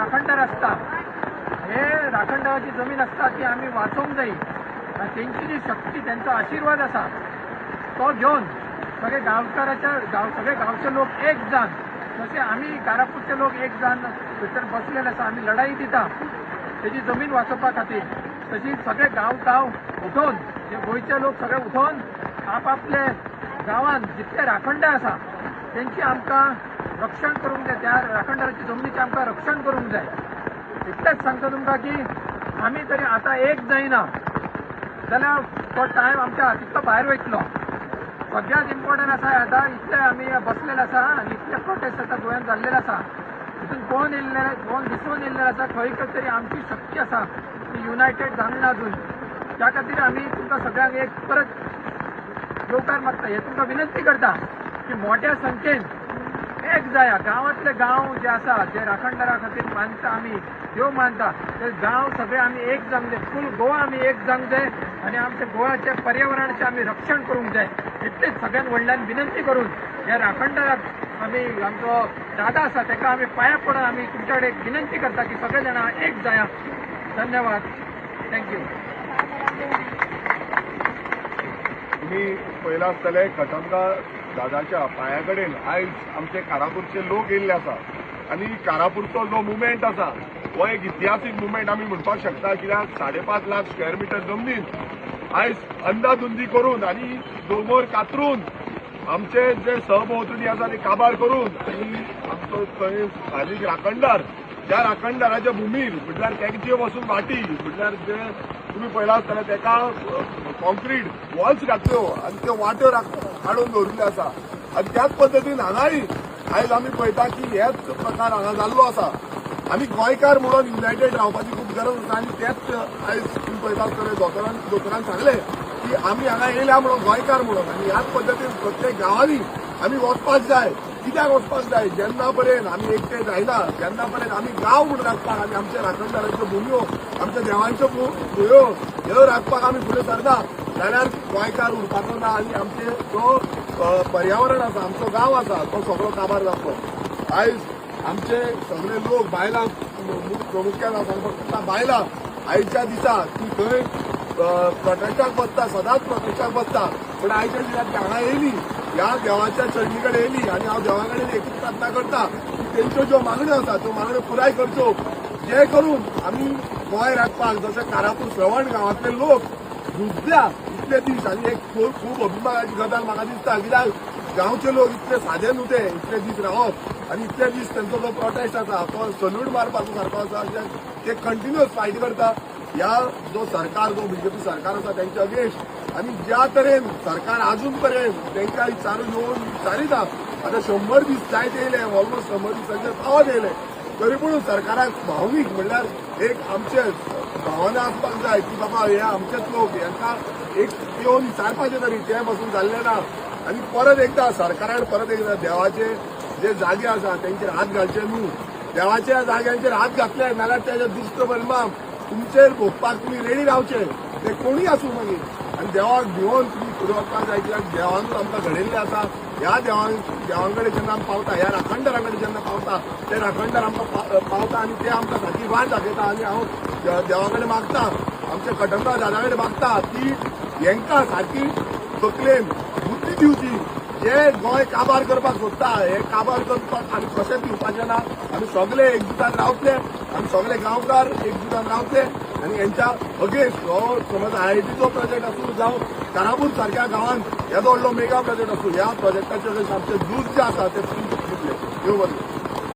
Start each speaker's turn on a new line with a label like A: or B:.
A: राखणदार असता हे राखणदाराची जमीन असता ती आम्ही वाचवूंक जाय आणि त्यांची जी शक्ती त्यांचा आशीर्वाद असा तो घेऊन सगळे सगळे गावचे लोक एक जाण जसे आम्ही कारापूरचे लोक एक जाण भितर बसलेले आसा आम्ही लढाई दिता त्याची जमीन वाचोवपा खातीर तशी सगळे गांव उठोवन जे गोंयचे लोक सगळे उठोवन आपापले गांवांत जितले राखणदार आसा त्यांची आमकां रक्षण करूंक जाय त्या राखणदाराची जमनीचें आमकां रक्षण करूंक जाय इतलेंच सांगता तुमकां की आमी तरी आतां एक जायना जाल्यार तो टायम आमच्या तितलो भायर वयतलो सगळ्यात इम्पॉर्टंट आसा आतां इतले आमी बसलेले आसा आनी इतले प्रोटेस्ट आतां गोंयांत जाल्लेले आसा तितून कोण दिसून येयल्ले आसा खंय तरी आमची शक्ती आसा ती युनायटेड जावंक ना अजून त्या खातीर आमी तुमकां सगळ्यांक एक परत येवकार मागता हे तुमकां विनंती करता की मोठ्या संख्येन एक जाया गांवांतले गांव जे आसा जे राखणदारा खातीर मानता आमी देव मानता ते गांव सगळे आमी एक जावंक जाय फूल गोवा आमी एक जावंक जाय आनी आमच्या गोव्याचे पर्यावरणाचें आमी रक्षण करूंक जाय इतलेच सगळ्यान व्हडल्यान विनंती करून ह्या राखणदाराक आमी आमचो दादा आसा ताका आमी पांयां पडून आमी तुमच्या कडेन एक विनंती करता की सगळे जाणां एक जाया धन्यवाद थँक्यू
B: तुम्ही पळयला आसतले कटमगार दादाच्या पांया कडेन आयज आमचे कारापूरचे लोक येयल्ले आसा आनी कारापूरचो जो मुवमेंट आसा हो एक इतिहासीक मुवमेंट आमी म्हणपाक शकता कित्याक 5.5 लाख स्क्वेअर मिटर जमनीन आयज अंदाधुंदी करून आनी दोंगर कातरून आमचे जे सहभोंवतणी आसा ते काबार करून आनी आमचो थंय स्थानीक राखणदार त्या राखणदाराच्या भुमीर म्हटल्यार तेंचे वचून वाटी म्हटल्यार जे तुम्ही पळयला आसतले तेका कॉन्क्रीट वॉल्स घातल्यो आनी त्यो वाट्यो काडून दवरिल्ल्यो आसा आनी त्याच पद्दतीन हांगाय आयज आमी पळयता की हेच प्रकार हांगा जाल्लो आसा आमी गोंयकार म्हणून युनायटेड रावपाची खूब गरज आसा आनी तेच आयज तुम्ही पळयता आसतले दोतोरान सांगले की आमी हांगा येयल्या म्हणून गोंयकार म्हणून आनी ह्याच पद्दतीन प्रत्येक गांवांनी आमी वचपाक जाय कित्याक वचपाक जाय जेन्ना पर्यंत आमी एकटे जायना तेन्ना पर्यंत आमी गांव म्हणून राखपाक आनी आमच्या राखणदाराच्यो भुमयो आमच्या देवांच्यो भुंयो ह्यो राखपाक आमी फुडें सरना जाल्यार गोंयकार उरपाचो ना आनी आमचे जो पर्यावरण आसा आमचो गांव आसा तो सगळो काबार जातलो आयज आमचे सगळे लोक बायलां प्रामुख्यान सांगपाक शकता बायलां आयच्या दिसा ती थंय प्रोटेस्टाक बसता सदांच प्रोटेस्टाक बसता पूण आयच्या दिसाक हांगा येयली ह्या देवाच्या चरणी कडेन येयली आनी हांव देवा कडेन एकूच प्रार्थना करता की तेंच्यो ज्यो मागण्यो आसा त्यो मागण्यो पुराय करच्यो जे करून आमी गोंय राखपाक जशें कारापूर श्रवण गांवांतले लोक झुजल्या इतले दीस आनी एक खूब अभिमानाची गजाल म्हाका दिसता कित्याक गांवचे लोक इतले सादे न्हू ते इतले दीस रावप आनी इतले दीस तेंचो जो प्रोटेस्ट आसा तो सल्यूट मारपाचो सारको आसा ते कंटिन्युअस फायट करता ह्या जो सरकार जो बीजेपी सरकार आसा तेंच्या अगेन्स्ट आनी ज्या तरेन सरकार अजून पर्यंत तेंकां विचारून येवन विचारिता आतां 100 दीस जायत येयले ऑलमोस्ट 100 दिसांचे पावत येयले तरी पूण सरकाराक भावनीक म्हणल्यार एक आमचे भावना आसपाक जाय की बाबा हे आमचेच लोक हांकां एक येवन विचारपाचें तरी तें पासून जाल्लें ना आनी परत एकदां सरकारान परत एकदां देवाचे जे जागे आसा तेंचेर हात घालचे न्हू देवाच्या जाग्यांचेर हात घातले नाल्यार तेजे दुश्ट परिणाम तुमचेर भोगपाक तुमी रेडी रावचे ते कोणी आसूं मागीर आनी देवाक भिवून तुमी फुडें वचपाक जाय कित्याक देवानूच आमकां घडयल्लें आसा ह्या देवां कडेन जेन्ना आमी पावता ह्या राखणदारा कडेन जेन्ना पावता ते राखणदार आमकां पावता आनी ते आमकां सारकी वाट दाखयता आनी हांव देवा कडेन मागता आमच्या कटमगार दादा कडेन मागता की हेंकां सारकी तकलेन बुद्धी दिवची जे गोंय काबार करपाक सोदता हे काबार करपाक आमी कशेंच दिवपाचें ना आमी सगळे एकजुटान रावतले आमी सगळे गांवकार एकजुटान रावतले आनी हेंच्या अगेन्स्ट हो समज IITचो प्रोजेक्ट आसूं जावं कारापूर सारक्या गांवांत येदो व्हडलो मेगा प्रोजेक्ट आसूं ह्या प्रोजेक्टाचे आमचे दूध जे आसा ते फूल दितले देव बरें